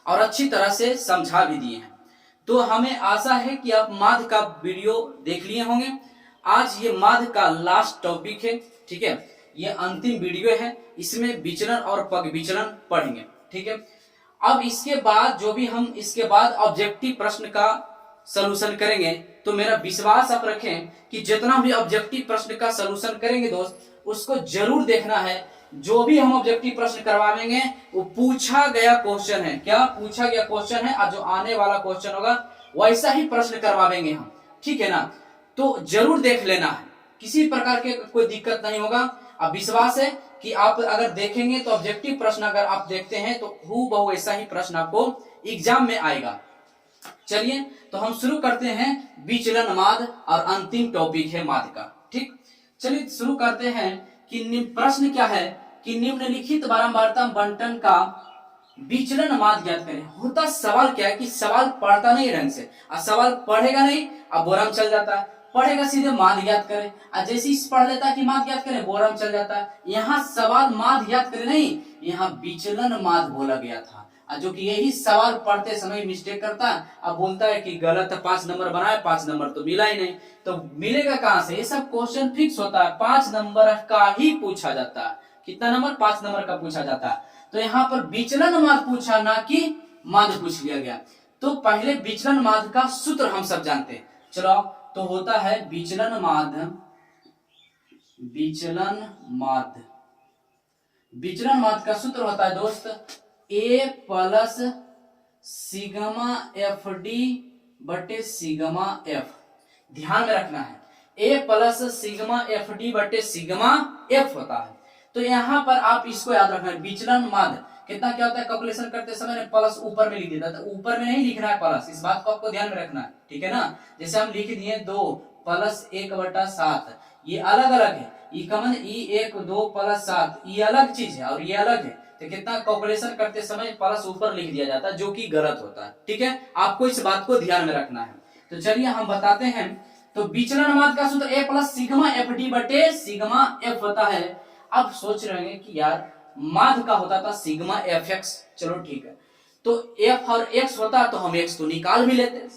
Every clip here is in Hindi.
और अच्छी तरह से समझा भी दिए हैं। तो हमें आशा है कि आप माध्य का वीडियो देख लिए होंगे। आज ये माध्य का लास्ट टॉपिक है, ठीक है, ये अंतिम वीडियो है। इसमें विचलन और पग विचलन पढ़ेंगे, ठीक है। अब इसके बाद जो भी हम इसके बाद ऑब्जेक्टिव प्रश्न का सलूशन करेंगे, तो मेरा विश्वास आप रखें कि जितना भी ऑब्जेक्टिव प्रश्न का सलूशन करेंगे दोस्त, उसको जरूर देखना है। जो भी हम ऑब्जेक्टिव प्रश्न करवाएंगे वो पूछा गया क्वेश्चन है, क्या पूछा गया क्वेश्चन है, और जो आने वाला क्वेश्चन होगा वैसा ही प्रश्न करवाएंगे हम, ठीक है ना। तो जरूर देख लेना है, किसी प्रकार के कोई दिक्कत नहीं होगा। अब विश्वास है कि आप अगर देखेंगे तो ऑब्जेक्टिव प्रश्न अगर आप देखते हैं तो हूबहू ऐसा ही प्रश्न आपको एग्जाम में आएगा। चलिए तो हम शुरू करते हैं विचलन माध्य और अंतिम टॉपिक है माध्य का, ठीक। चलिए शुरू करते हैं कि प्रश्न क्या है कि निम्नलिखित बारंबारता बंटन का विचलन माध्य ज्ञात करें। होता सवाल क्या है कि सवाल पढ़ता नहीं ढंग से, और सवाल पढ़ेगा नहीं, अब बोरम चल जाता है, पढ़ेगा सीधे माध्य ज्ञात करें, और जैसे ही पढ़ लेता है कि माध्य ज्ञात करें, बोरम चल जाता है। यहाँ सवाल माध्य ज्ञात करें नहीं, यहाँ विचलन माध्य बोला गया था, जो कि यही सवाल पढ़ते समय मिस्टेक करता है। अब बोलता है कि गलत 5 नंबर बनाए, 5 नंबर तो मिला ही नहीं। तो मिलेगा कहां से? ये सब क्वेश्चन फिक्स होता है, 5 नंबर का ही पूछा जाता है। कितना नंबर? 5 नंबर का पूछा जाता है। तो यहाँ पर विचलन माध्य पूछा, ना कि माध्य पूछ लिया गया। तो पहले विचलन माध्य का सूत्र हम सब जानते हैं, चलो। तो होता है विचलन माध्य, विचलन माध्य, विचलन माध्य का सूत्र होता है दोस्त ए प्लस सिग्मा एफ डी बटे सिग्मा एफ। ध्यान में रखना है, ए प्लस सिग्मा एफ डी बटे सिग्मा एफ होता है। तो यहाँ पर आप इसको याद रखना है, विचलन माध्य कितना क्या होता है, कैलकुलेशन करते समय प्लस ऊपर में लिख देता था, ऊपर में नहीं लिखना है प्लस, इस बात को आपको ध्यान में रखना है, ठीक है ना। जैसे हम लिख दिए 2 प्लस 1/7, ये अलग अलग है, ये कमन E1 2 प्लस 7 ये अलग चीज है और ये अलग है। तो कितना कैलकुलेशन करते समय प्लस ऊपर लिख दिया जाता है, जो कि गलत होता है, ठीक है। आपको इस बात को ध्यान में रखना है। तो चलिए हम बताते हैं। तो विचलन माध्य का सूत्र ए प्लस सिग्मा एफ डी बटे सिग्मा एफ होता है। अब सोच रहे हैं कि यार माध्य का होता था सिग्मा एफ एक्स, चलो ठीक है। तो एफ और एक्स होता तो हम एक्स तो निकाल भी लेते।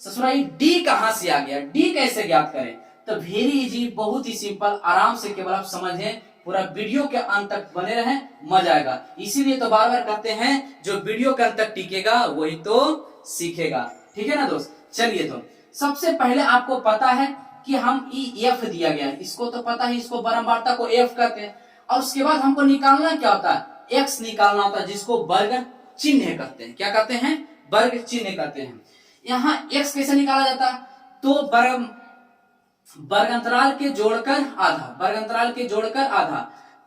ससुरा डी कहां से आ गया, डी कैसे ज्ञात करें? तो वेरी इजी, बहुत ही सिंपल, आराम से केवल आप समझें, पूरा वीडियो के अंत तक बने रहें, मजा आएगा। इसीलिए तो बार बार कहते हैं जो वीडियो के अंत तक टिकेगा वही तो सीखेगा, ठीक है ना दोस्त। चलिए तो सबसे पहले आपको पता है कि हम ई एफ दिया गया है, इसको तो पता है, इसको बारंबारता को एफ कहते हैं। और उसके बाद हमको निकालना क्या होता है, एक्स निकालना होता है, जिसको वर्ग चिन्ह कहते हैं। क्या कहते हैं? वर्ग चिन्ह कहते हैं। यहाँ एक्स कैसे निकाला जाता है? तो वर्ग अंतराल के जोड़कर आधा, वर्ग अंतराल के जोड़कर आधा,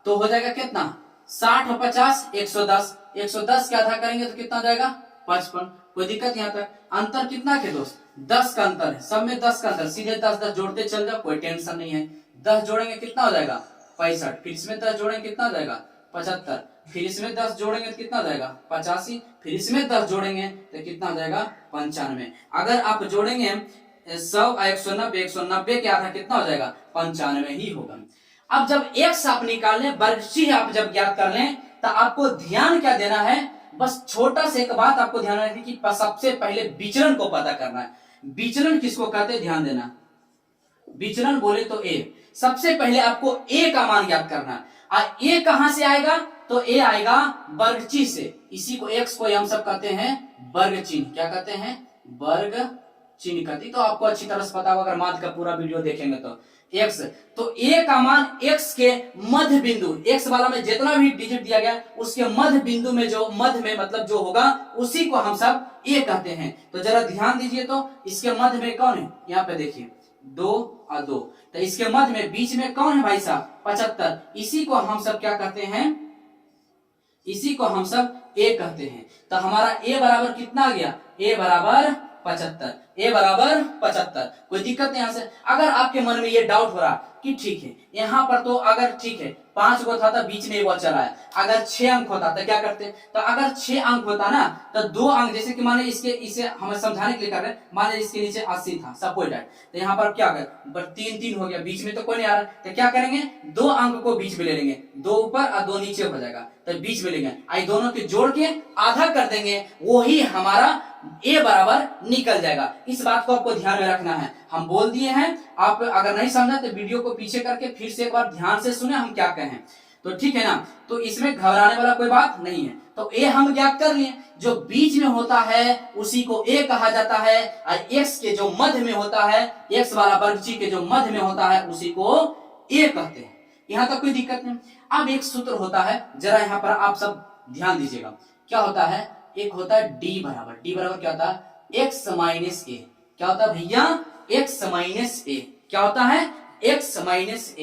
तो हो जाएगा कितना? 60 और 50 110, 110 के आधा करेंगे तो कितना हो जाएगा? 55। कोई दिक्कत यहाँ तक? अंतर कितना के दोस्त? 10 का अंतर है, सब में 10 का अंतर, सीधे 10 10 जोड़ते चल जाओ, कोई टेंशन नहीं है। 10 जोड़ेंगे कितना हो जाएगा? 65। फिर इसमें 10 जोड़ेंगे कितना हो जाएगा? 75। फिर इसमें 10 जोड़ेंगे तो कितना हो जाएगा? 85। फिर इसमें 10 जोड़ेंगे तो कितना हो जाएगा? 95। अगर आप जोड़ेंगे 100 190, 190 के आधा कितना हो जाएगा? 95 ही होगा। अब जब एक्स आप निकाल लें, वर्ग चिन्ह आप जब ज्ञात कर लें, तो आपको ध्यान क्या देना है? बस छोटा से एक बात आपको ध्यान रखनी कि सबसे पहले विचलन को पता करना है। विचलन किसको कहते हैं? ध्यान देना, विचलन बोले तो ए। सबसे पहले आपको ए का मान ज्ञात करना है। और ए कहां से आएगा? तो ए आएगा वर्ग चिन्ह से। इसी को एक्स को हम सब कहते हैं वर्ग चिन्ह। क्या कहते हैं? वर्ग चिन्ह कहती। तो आपको अच्छी तरह से पता होगा अगर माध्य का पूरा वीडियो देखेंगे तो। एक्स, तो ए का मान एक्स के मध्य बिंदु, एक्स वाला में जितना भी डिजिट दिया गया उसके मध्य बिंदु में जो मध्य में मतलब जो होगा उसी को हम सब ए कहते हैं। तो जरा ध्यान दीजिए, तो इसके मध्य में कौन है? यहाँ पे देखिए 2 और 2, तो इसके मध्य में बीच में कौन है भाई साहब? 75। इसी को हम सब क्या कहते हैं? इसी को हम सब ए कहते हैं। तो हमारा ए बराबर कितना आ गया? ए बराबर 75, a बराबर 75। कोई दिक्कत नहीं यहाँ से। अगर आपके मन में ये डाउट हो रहा कि ठीक है यहाँ पर तो अगर ठीक है 5 को था तो बीच में वो चला है, अगर 6 अंक होता तो क्या करते? तो अगर 6 अंक होता ना तो 2 अंक, जैसे कि मान इसके इसे हम समझाने के लिए कर रहे हैं, मान इसके नीचे 80 था सपोर्टेड, तो यहाँ पर क्या कर 3 हो गया, बीच में तो कोई नहीं आ रहा, तो क्या करेंगे 2 अंक को बीच में ले लेंगे, 2 ऊपर और 2 नीचे हो जाएगा, तो बीच में लेंगे, आई दोनों के जोड़ के आधा कर देंगे, वो ही हमारा ए बराबर निकल जाएगा। इस बात को आपको ध्यान में रखना है, हम बोल दिए हैं, आप अगर नहीं समझा तो वीडियो को पीछे करके फिर से एक बार ध्यान से सुने हम क्या कहें, तो ठीक है ना। तो इसमें घबराने वाला कोई बात नहीं है। तो ए हम ज्ञात कर लिए, जो बीच में होता है उसी को ए कहा जाता है, और एक्स के जो मध्य में होता है, एक्स वाला वर्गची के जो मध्य में होता है उसी को ए कहते हैं। यहाँ तक कोई दिक्कत नहीं। अब एक सूत्र होता है, जरा यहाँ पर आप सब ध्यान दीजिएगा, क्या होता है, एक होता है डी बराबर क्या होता है एक्स माइनस ए, क्या होता है भैया एक्स माइनस ए, क्या होता है एक्स माइनस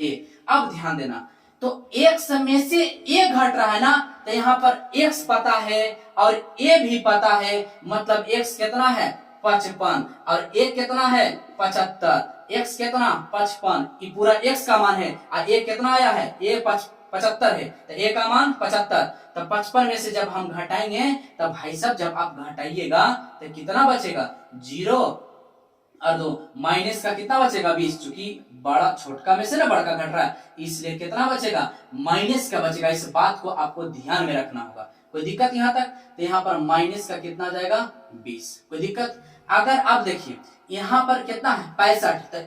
ए। अब ध्यान देना, तो एक्स में से ए घट रहा है ना, तो यहाँ पर एक्स पता है और ए भी पता है, मतलब एक्स कितना है 55 और ए कितना है 75, एक्स कितना 55, ये पूरा एक्स का मान है, और ए कितना आया है ए 75 है, तो ए का मान 75, तो 55 में से जब हम घटाएंगे तब भाई साहब जब आप घटाइएगा तो कितना बचेगा 0 और 2, माइनस का कितना बचेगा 20, चूंकि बड़ा छोटका में से ना बड़का घट रहा है इसलिए कितना बचेगा माइनस का बचेगा। इस बात को आपको ध्यान में रखना होगा। कोई दिक्कत यहाँ तक? तो यहाँ पर माइनस का कितना जाएगा 20। कोई दिक्कत? अगर आप देखिए यहाँ पर कितना है 65, तो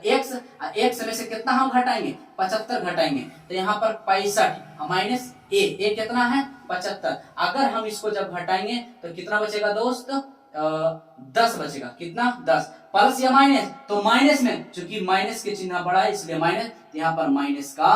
एक्स में से कितना हम घटाएंगे 75 घटाएंगे, तो यहाँ पर 65 माइनस ए कितना है 75। अगर हम इसको जब घटाएंगे तो कितना बचेगा दोस्त 10 बचेगा, कितना 10, प्लस या माइनस, तो माइनस में चूंकि माइनस के चिन्ह बड़ा है इसलिए माइनस, यहाँ पर माइनस का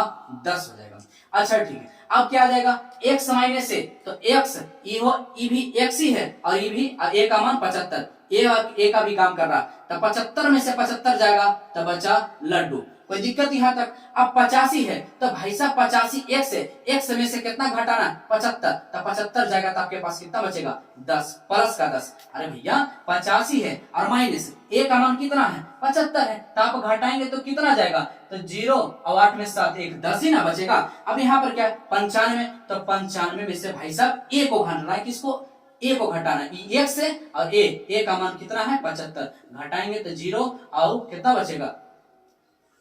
10 हो जाएगा। अच्छा ठीक है, अब क्या आ जाएगा x माइनस ए, तो x ये भी x ही है और ये भी a का मान 75, ए का भी काम कर रहा, तो 75 में से 75 जाएगा तो बचा लड्डू। कोई दिक्कत यहाँ तक? अब 85 है तो भाई साहब 85 x है, x में से कितना घटाना 75, तो 75 जाएगा तो आपके पास कितना बचेगा 10, प्लस का 10। अरे भैया 85 है और माइनस a का मान कितना है 75 है, तो आप घटाएंगे तो कितना जाएगा, तो 0 और 8 में 7 1 10 ही ना बचेगा। अब यहाँ पर क्या है 95, तो 95 में से भाई साहब a को घटाना है, किसको a को घटाना है, x है और a का मान कितना है 75, घटाएंगे तो 0 और कितना बचेगा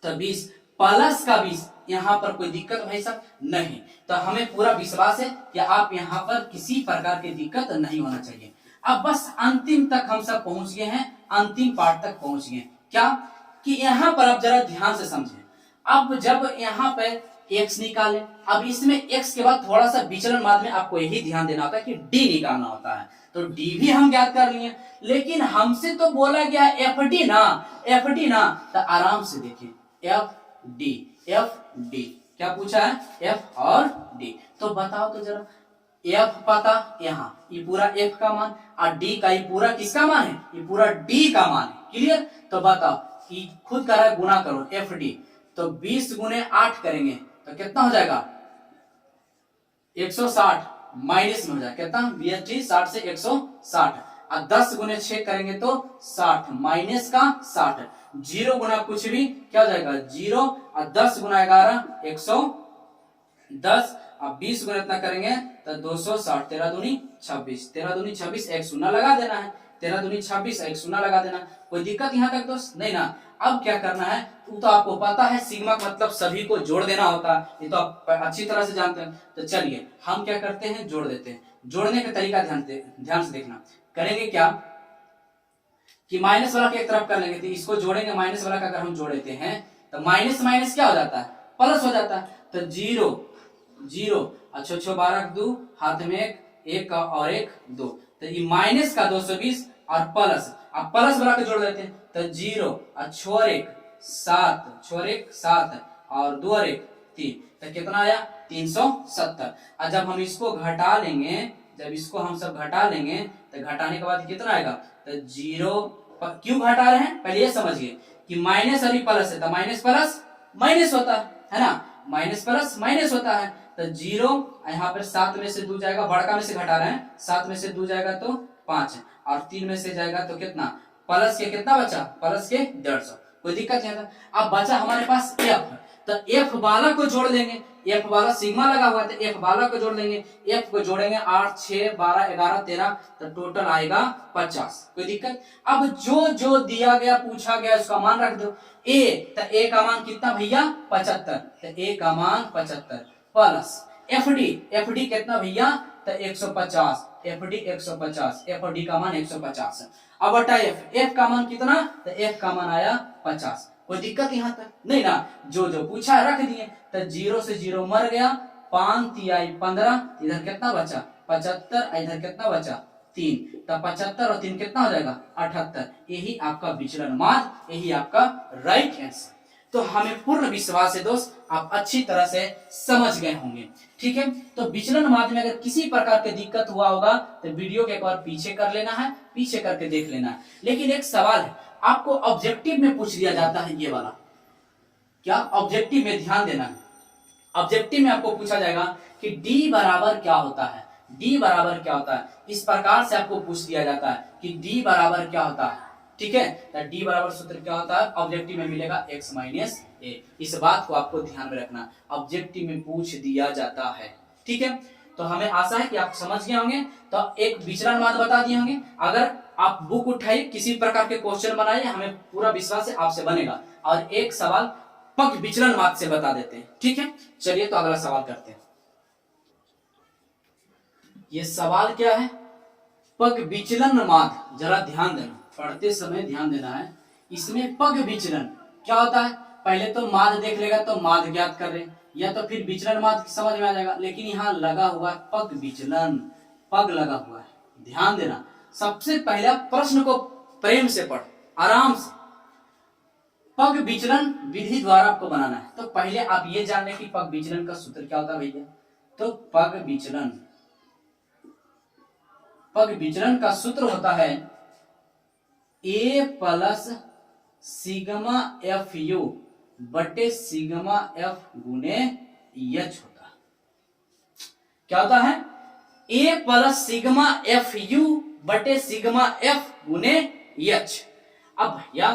तो 20, प्लस का 20। यहाँ पर कोई दिक्कत भाई साहब नहीं, तो हमें पूरा विश्वास है कि आप यहाँ पर किसी प्रकार की दिक्कत नहीं होना चाहिए। अब बस अंतिम तक हम सब पहुंच गए हैं, अंतिम पार्ट तक पहुंच गए। क्या कि यहाँ पर आप जरा ध्यान से समझें, अब जब यहाँ पे x निकाले, अब इसमें x के बाद थोड़ा सा विचलन बाद में आपको यही ध्यान देना होता है कि d निकालना होता है, तो d भी हम ज्ञात कर लिए, लेकिन हमसे तो बोला गया FD ना, तो आराम से देखिए FD क्या पूछा है F और D, तो बताओ तो जरा, F पता यहाँ ये पूरा F का मान और D का ये पूरा किसका मान है, ये पूरा D का मान है, क्लियर? तो बताओ कि खुद कर रहा है गुना करो FD, तो 20 गुने 8 करेंगे तो कितना हो जाएगा 160, माइनस में हो जाएगा कितना BSD 60 से 160, और 10 गुने 6 करेंगे तो 60, माइनस का 60, 0 गुना कुछ भी क्या हो जाएगा 0, और 10 गुना 11 110, अब 20 गुना इतना करेंगे तो 260, 13 दूनी 26, एक शून्य लगा देना है, 13 दूनी 26, एक शून्य लगा देना। कोई दिक्कत यहाँ तक दोस्त नहीं ना? अब क्या करना है, तो आपको पता है सिग्मा का मतलब सभी को जोड़ देना होता है, ये तो आप अच्छी तरह से जानते हैं। तो चलिए हम क्या करते हैं, जोड़ देते हैं। जोड़ने का तरीका ध्यान से देखना। करेंगे क्या कि माइनस वाला के एक तरफ कर लेंगे, तो इसको जोड़ेंगे, माइनस वाला का अगर हम जोड़ देते हैं तो माइनस माइनस क्या हो जाता है प्लस हो जाता है, तो 0 अच्छो 12 2 हाथ में एक का और एक 2, तो ये माइनस का 220 और प्लस, अब प्लस वाला के जोड़ देते हैं तो 0 और छोर 1 7 और 2 और 1 3, तो कितना आया 370। और जब हम इसको घटा लेंगे, जब इसको हम सब घटा लेंगे तो घटाने के बाद कितना आएगा, तो 0 क्यों घटा रहे हैं पहले ये समझिए कि माइनस और प्लस है तो माइनस प्लस माइनस होता है ना, माइनस प्लस माइनस होता है, तो 0 यहाँ पर 7 में से 2 जाएगा, बड़का में से घटा रहे हैं, 7 में से 2 जाएगा तो 5 है, और 3 में से जाएगा तो कितना, प्लस के कितना बचा, प्लस के 150, कोई दिक्कत नहीं था। अब बचा हमारे पास एफ, तो एफ वाला को जोड़ लेंगे, एफ वाला सिग्मा लगा हुआ है तो एफ वाला को जोड़ लेंगे, एफ को जोड़ेंगे 8 6 12 11 13, तो टोटल आएगा 50, कोई दिक्कत। अब जो जो दिया गया पूछा गया उसका मान रख दो। ए, तो ए का मान कितना भैया 75, तो ए का मान 75 प्लस एफ डी कितना भैया, तो 150, एफ डी 150, एफ डी का मान 150 है। अब बटा एफ का मान कितना, तो एफ का मान आया 50, कोई दिक्कत यहाँ तक नहीं ना, जो जो पूछा है रख दिए। तो 0 से 0 मर गया, 5 तिहाई 15, इधर कितना बचा 75, इधर कितना बचा 3, तो 75 और 3 कितना हो जाएगा 78, यही आपका विचलन माध्य, यही आपका राइट आंसर। तो हमें पूर्ण विश्वास है दोस्त आप अच्छी तरह से समझ गए होंगे, ठीक है। तो विचलन माध्य में अगर किसी प्रकार की दिक्कत हुआ होगा तो वीडियो के एक बार पीछे कर लेना है, पीछे करके देख लेना है। लेकिन एक सवाल है, आपको ऑब्जेक्टिव में पूछ दिया जाता है ये वाला, क्या ऑब्जेक्टिव में ध्यान देना है। ऑब्जेक्टिव में आपको पूछा जाएगा कि डी बराबर क्या होता है, डी बराबर क्या होता है, इस प्रकार से आपको पूछ दिया जाता है कि डी बराबर क्या होता है, ठीक है। तो डी बराबर सूत्र क्या होता है, ऑब्जेक्टिव में मिलेगा x माइनस ए, इस बात को आपको ध्यान में रखना, ऑब्जेक्टिव में पूछ दिया जाता है, ठीक है। तो हमें आशा है कि आप समझ गए होंगे। तो एक विचलन माध्य बता दिए होंगे, अगर आप बुक उठाइए किसी प्रकार के क्वेश्चन बनाइए, हमें पूरा विश्वास है आपसे बनेगा, और एक सवाल पग विचलन माध्य से बता देते हैं, ठीक है। चलिए तो अगला सवाल करते हैं। ये सवाल क्या है, पग विचलन माध्य, जरा ध्यान देना, पढ़ते समय ध्यान देना है। इसमें पग विचलन क्या होता है, पहले तो माध्य देख लेगा तो माध्य ज्ञात कर रहे, या तो फिर विचलन माध्य समझ में आ जाएगा, लेकिन यहाँ लगा हुआ पग विचलन, पग लगा हुआ है, ध्यान देना। सबसे पहले प्रश्न को प्रेम से पढ़, आराम से। पग विचलन विधि द्वारा आपको बनाना है, तो पहले आप ये जान लें कि पग विचलन का सूत्र क्या होता है भैया। तो पग विचलन का सूत्र होता है ए प्लस सिग्मा एफ यू बटे सिग्मा एफ गुने एच होता है। क्या होता है, ए प्लस सिग्मा एफ यू बटे सिग्मा एफ गुने एच। अब भैया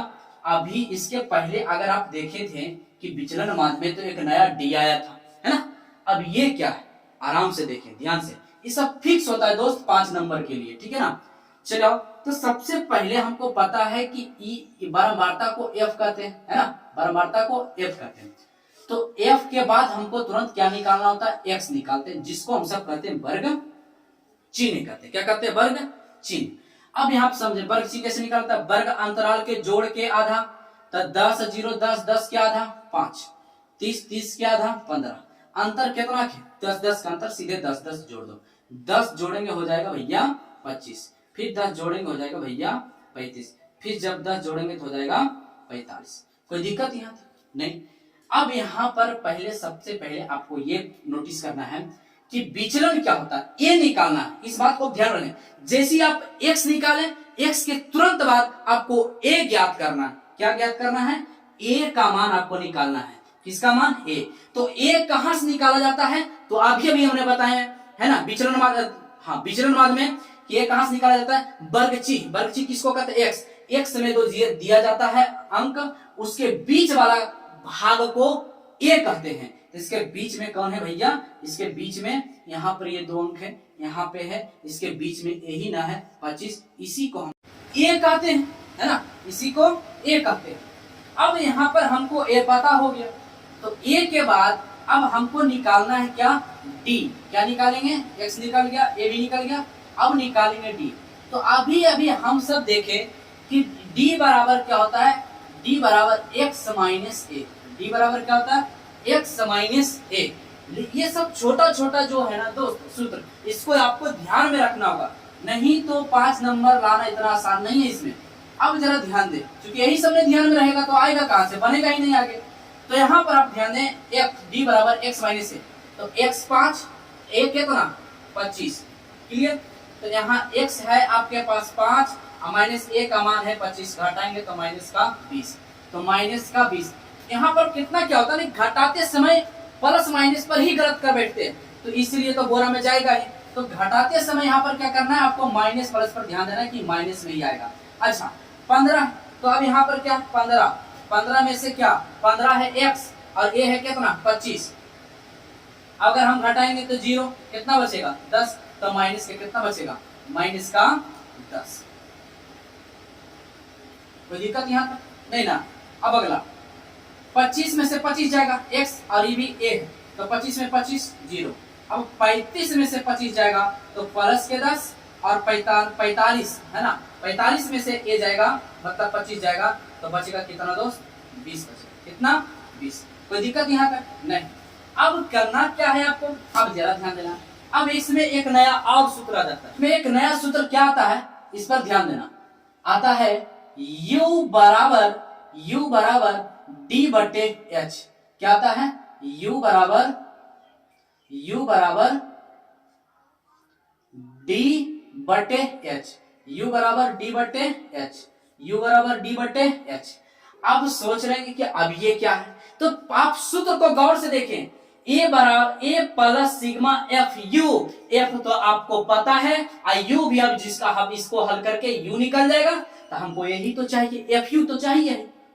अभी इसके पहले अगर आप देखे थे कि विचलन माध्य में तो एक नया डी आया था, है ना। अब ये क्या है, आराम से देखें ध्यान से, ये सब फिक्स होता है दोस्त 5 नंबर के लिए, ठीक है ना। चलो तो सबसे पहले हमको पता है कि ई बारंबारता को एफ कहते हैं, है ना, बारंबारता को एफ कहते हैं। तो एफ के बाद हमको तुरंत क्या निकालना होता है, एक्स निकालते हैं, जिसको हम सब कहते हैं वर्ग चिन्ह कहते हैं। क्या कहते हैं, वर्ग चिन्ह। अब यहाँ समझे वर्ग चिन्ह कैसे निकालता है, वर्ग अंतराल के जोड़ के आधा, तो 10 0 10 10 के आधा 5, 30 30 के आधा 15, अंतर कितना है 10 10 का अंतर, सीधे 10 10 जोड़ दो, 10 जोड़ेंगे हो जाएगा भैया 25, फिर 10 जोड़ेंगे हो जाएगा भैया 35, फिर जब 10 जोड़ेंगे तो हो जाएगा 45। कोई दिक्कत यहाँ नहीं। अब यहाँ पर पहले सबसे पहले आपको ये नोटिस करना है कि विचलन क्या होता है, ये निकालना है, इस बात को ध्यान रखें। जैसे ही आप x निकालें, x के तुरंत बाद आपको a ज्ञात करना है। क्या ज्ञात करना है, a का मान आपको निकालना है। किसका मान, a। तो a कहां से निकाला जाता है, तो अभी हमने बताया है ना विचलन माध्य, हाँ विचलन माध्य में कि a कहां से निकाला जाता है, वर्ग चिन्ह। वर्ग चिन्ह किसको कहते हैं, x। x में तो दिया जाता है अंक, उसके बीच वाला भाग को a कहते हैं। इसके बीच में कौन है भैया, इसके बीच में यहाँ पर ये 2 अंक है, यहाँ पे है, इसके बीच में a ही ना है 25, इसी को हम a कहते हैं, है ना, इसी को a कहते हैं। अब यहाँ पर हमको a पता हो गया, तो a के बाद अब हमको निकालना है क्या, d। क्या निकालेंगे, x निकल गया, a भी निकल गया, अब निकालेंगे d। तो अभी हम सब देखें कि d बराबर क्या होता है, d बराबर x माइनस a। d बराबर क्या होता है, x माइनस a। ये सब छोटा छोटा जो है ना दोस्त सूत्र, इसको आपको ध्यान में रखना होगा, नहीं तो 5 नंबर लाना इतना आसान नहीं है इसमें। अब जरा ध्यान दें, क्योंकि यही सबने ध्यान में रहेगा तो आएगा कहां से, बनेगा ही नहीं आगे। तो यहाँ पर आप ध्यान दें, d बराबर x माइनस a, तो x 5, a कितना 25, क्लियर। तो यहाँ x है आपके पास 5, माइनस a का मान है 25, घटाएंगे तो माइनस का 20, तो माइनस का 20। यहाँ पर कितना क्या होता है, घटाते समय प्लस माइनस पर ही गलत कर बैठते हैं, तो इसलिए तो बोरा में जाएगा ही। तो घटाते समय यहाँ पर क्या करना है आपको, माइनस प्लस पर ध्यान देना है कि माइनस में ही आएगा। अच्छा 15, तो अब यहाँ पर क्या 15, 15 में से क्या 15 है x और a है कितना 25। अगर हम घटाएंगे तो 0, कितना बचेगा 10, तो माइनस के कितना बचेगा, माइनस का 10। कोई दिक्कत यहाँ तक नहीं ना। अब अगला 25 में से 25 जाएगा x और ये भी a है, तो 25 में 25 0। अब 35 में से 25 जाएगा तो प्लस के 10 और 45 है ना, 45 में से a जाएगा मतलब 25 जाएगा, तो बचेगा कितना दोस्त 20 बचेगा, कितना 20। कोई दिक्कत यहाँ तक नहीं। अब करना क्या है आपको, अब जरा ध्यान देना। अब इसमें एक नया और सूत्र आ जाता है, इसमें एक नया सूत्र क्या आता है इस पर ध्यान देना। आता है u बराबर d बटे h। क्या आता है, u बराबर d बटे h, u बराबर d बटे h, u बराबर d बटे h। अब सोच रहे हैं कि अब ये क्या है, तो आप सूत्र को गौर से देखें। a बराबर a plus sigma F you, F तो आपको पता है, यू भी अब जिसका हम इसको हल करके u निकल जाएगा, तो हमको यही तो चाहिए, एफ यू तो चाहिए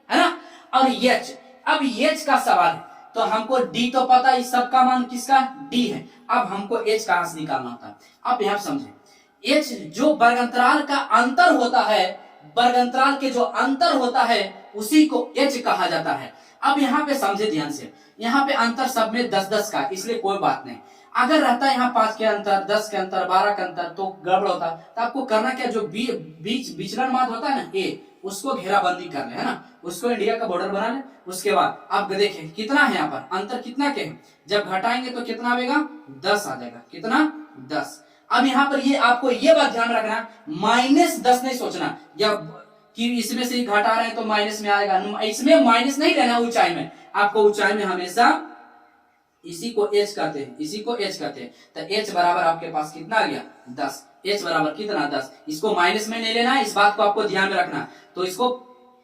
है ना। और h, अब h का सवाल है, तो हमको d तो पता है, इस सब का मान किसका d है, अब हमको h कहां से निकालना होता है। अब यहां समझे, h जो वर्गंतराल का अंतर होता है, वर्गंतराल के जो अंतर होता है उसी को h कहा जाता है। अब यहाँ पे समझे ध्यान से, यहाँ पे अंतर सब में 10-10 का, इसलिए कोई बात नहीं। अगर रहता है यहाँ 5 के अंतर, 10 के अंतर, 12 के अंतर तो गड़बड़ होता। तो आपको करना क्या, जो बीच विचलन माध्य होता है ना a, उसको घेराबंदी कर ले है ना, उसको इंडिया का बॉर्डर बना ले। उसके बाद आप देखें कितना है यहाँ पर अंतर, कितना के है, जब घटाएंगे तो कितना आएगा 10 आ जाएगा, कितना 10। अब यहाँ पर ये आपको ये बात ध्यान रखना, -10 नहीं सोचना या कि इसमें से घटा रहे हैं तो माइनस में आएगा, इसमें माइनस नहीं लेना ऊंचाई में, आपको ऊंचाई में हमेशा इसी को h कहते हैं, इसी को h कहते हैं। तो h बराबर आपके पास कितना आ गया 10, h बराबर कितना 10, इसको माइनस में नहीं लेना, इस बात को आपको ध्यान में रखना, तो इसको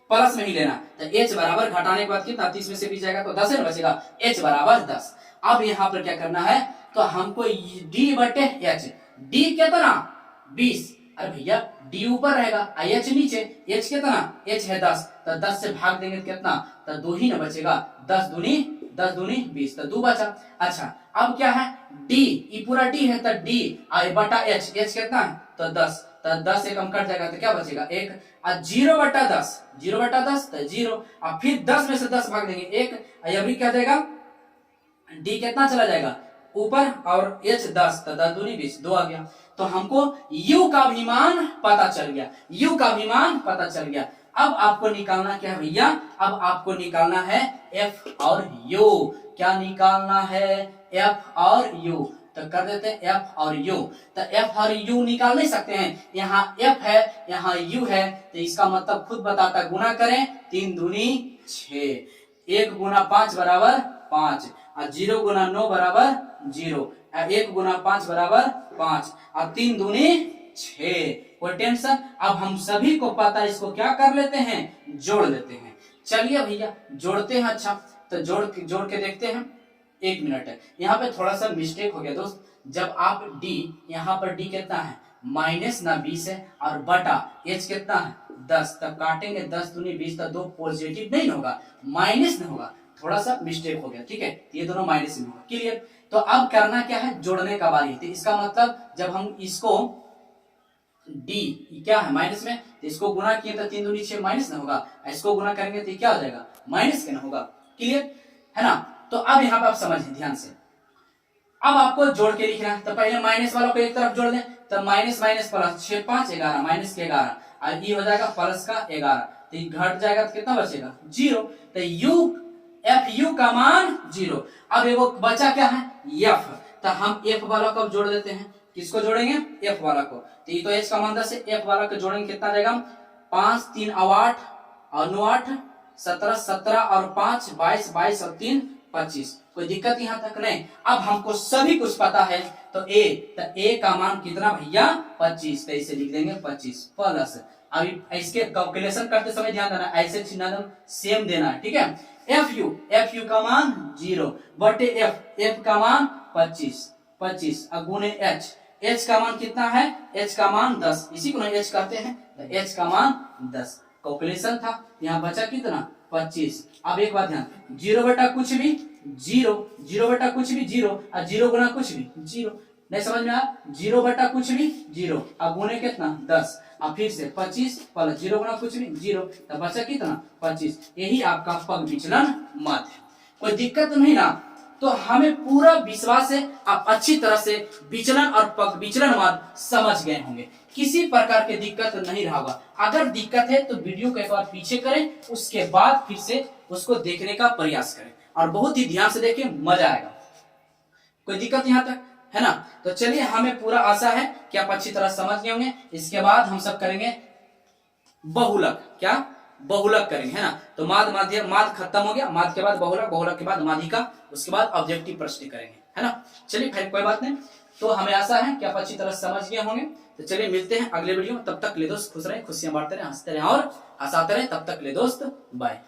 प्लस में ही लेना। तो h बराबर घटाने के बाद कितना 30 में से 20 जाएगा तो 10 है ना बचेगा, h बराबर 10। अब यहाँ पर क्या करना है, तो हमको d बटे h, d कितना 20, अरे भैया d ऊपर रहेगा h नीचे, h कितना h है 10, तो 10 से भाग देंगे तो कितना, तो 2 ही ना बचेगा, 10 दूनी 20, तो 2 बचा। अच्छा अब क्या है d, ये पूरा d है तो d और बटा h, h कितना है तो 10, तो 10 से कम कट जाएगा तो क्या बचेगा 1, और 0 बटा 10, 0 बटा 10 तो 0, और फिर 10 में से 10 भाग देंगे 1, अभी क्या जाएगा d कितना चला जाएगा ऊपर और h 10, तो 10 दूनी 20, 2 आ गया। तो हमको u का भी मान पता चल गया, u का भी मान पता चल गया। अब आपको निकालना क्या है भैया, अब आपको निकालना है f और u। क्या निकालना है, f और u, तो कर देते हैं f और u। तो f और u निकाल नहीं सकते हैं, यहाँ f है यहाँ u है, तो इसका मतलब खुद बताता, गुना करें 3 दूनी 6, 1 गुना 5 बराबर 5, और 0 गुना 9 बराबर 0, 1 गुना 5 बराबर 5, और 3 दूनी 6। कोई टेंशन, अब हम सभी को पता है, इसको क्या कर लेते हैं जोड़ लेते हैं। चलिए भैया जोड़ते हैं। अच्छा तो जोड़ के देखते हैं, 1 मिनट है, यहाँ पे थोड़ा सा मिस्टेक हो गया दोस्त। जब आप d, यहाँ पर d कितना है माइनस ना 20 है, और बटा h कितना है 10, तब काटेंगे 10 दूनी 20, तो 2 पॉजिटिव नहीं होगा, माइनस नहीं होगा, थोड़ा सा मिस्टेक हो गया, ठीक है, ये दोनों माइनस में होगा, क्लियर। तो अब करना क्या है, जोड़ने का बारी है। इसका मतलब जब हम इसको d क्या है माइनस में, तो इसको गुना किए तो 3 दूनी 6 माइनस ना होगा, इसको गुना करेंगे तो क्या हो जाएगा माइनस के ना होगा, क्लियर है ना। तो अब यहाँ पे आप समझिए ध्यान से, अब आपको जोड़ के लिखना है। तो पहले माइनस वालों को एक तरफ जोड़ दें, तो माइनस माइनस प्लस 6 5 11, माइनस के 11, और ये हो जाएगा प्लस का 11, तो ये घट जाएगा तो कितना बचेगा 0, तो u एफ यू का मान 0। अब वो बचा क्या है f, तो हम f वाला को जोड़ देते हैं, किसको जोड़ेंगे f वाला को, तो ये तो h का मान 10 है, f वाला को जोड़ेंगे कितना जाएगा 5 3 8 और 9 8 17 17 और 5 22 22 और 3 25। कोई दिक्कत यहाँ तक नहीं। अब हमको सभी कुछ पता है, तो a का मान कितना भैया 25, तो इसे लिख देंगे 25 प्लस, अभी इसके कैलकुलेशन करते समय ध्यान देना, ऐसे चिन्ह सेम देना है, ठीक है। एफ यू का मान 0 बटे f का मान 25 गुने h, h का मान कितना है, h का मान 10, इसी को h कहते हैं, तो h का मान 10 कैलकुलेशन था। यहाँ बचा कितना 25। अब एक बात ध्यान, 0 बटा कुछ भी 0, 0 बटा कुछ भी 0 और 0 गुना कुछ भी 0, नहीं समझ में आया, 0 बटा कुछ भी 0 अब गुने कितना 10, अब फिर से 25 प्लस 0 गुना कुछ भी 0, तो बचा कितना 25। यही आपका पग विचलन मत है, कोई दिक्कत नहीं ना। तो हमें पूरा विश्वास है आप अच्छी तरह से विचलन और पग विचलन मत समझ गए होंगे, किसी प्रकार की दिक्कत नहीं रहा होगा। अगर दिक्कत है तो वीडियो को एक बार पीछे करें, उसके बाद फिर से उसको देखने का प्रयास करें और बहुत ही ध्यान से देखें, मजा आएगा। कोई दिक्कत यहाँ तक है ना। तो चलिए, हमें पूरा आशा है कि आप अच्छी तरह समझ गए होंगे। इसके बाद हम सब करेंगे बहुलक, क्या बहुलक करेंगे, है ना। तो माद माध्य माद खत्म हो गया, माद के बाद बहुलक, बहुलक के बाद माध्यिका, उसके बाद ऑब्जेक्टिव प्रश्न करेंगे, है ना। चलिए फिर कोई बात नहीं, तो हमें आशा है कि आप अच्छी तरह समझ गए होंगे। तो चलिए मिलते हैं अगले वीडियो में, तब तक ले दोस्त खुश रहे, खुशियां बांटते रहे, हंसते रहे और हंसाते रहे। तब तक ले दोस्त बाय।